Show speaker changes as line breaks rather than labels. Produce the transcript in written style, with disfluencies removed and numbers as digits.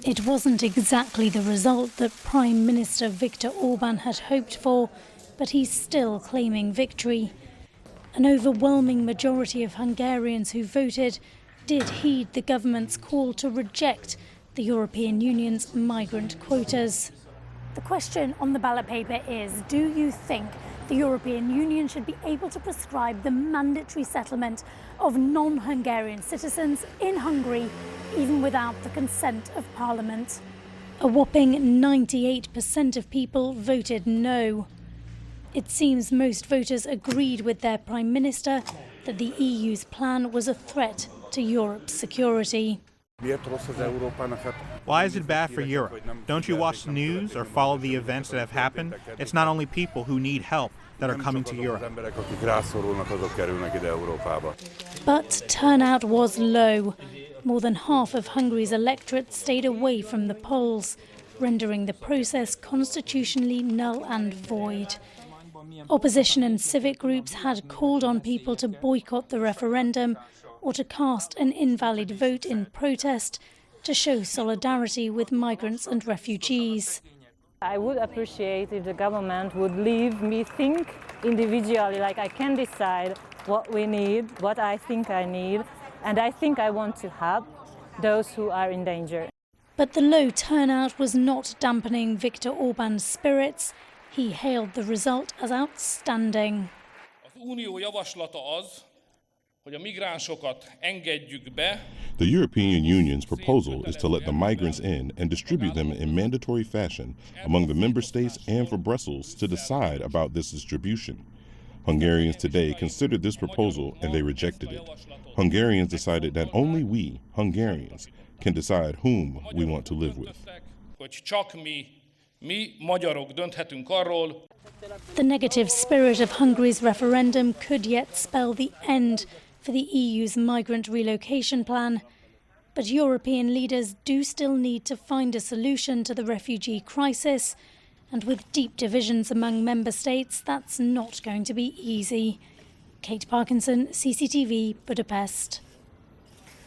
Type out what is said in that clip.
It wasn't exactly the result that Prime Minister Viktor Orban had hoped for, but he's still claiming victory. An overwhelming majority of Hungarians who voted did heed the government's call to reject the European Union's migrant quotas. The question on the ballot paper is, do you think the European Union should be able to prescribe the mandatory settlement of non-Hungarian citizens in Hungary, even without the consent of Parliament? A whopping 98% of people voted no. It seems most voters agreed with their Prime Minister that the EU's plan was a threat to Europe's security.
Why is it bad for Europe? Don't you watch the news or follow the events that have happened? It's not only people who need help that are coming to Europe.
But turnout was low. More than half of Hungary's electorate stayed away from the polls, rendering the process constitutionally null and void. Opposition and civic groups had called on people to boycott the referendum or to cast an invalid vote in protest to show solidarity with migrants and refugees.
I would appreciate if the government would leave me think individually, like I can decide what we need, what I think I need, and I think I want to help those who are in danger.
But the low turnout was not dampening Viktor Orban's spirits. He hailed the result as outstanding.
The European Union's proposal is to let the migrants in and distribute them in mandatory fashion among the member states and for Brussels to decide about this distribution. Hungarians today considered this proposal and they rejected it. Hungarians decided that only we, Hungarians, can decide whom we want to live with.
The negative spirit of Hungary's referendum could yet spell the end for the EU's migrant relocation plan. But European leaders do still need to find a solution to the refugee crisis. And with deep divisions among member states, that's not going to be easy. Kate Parkinson, CCTV, Budapest.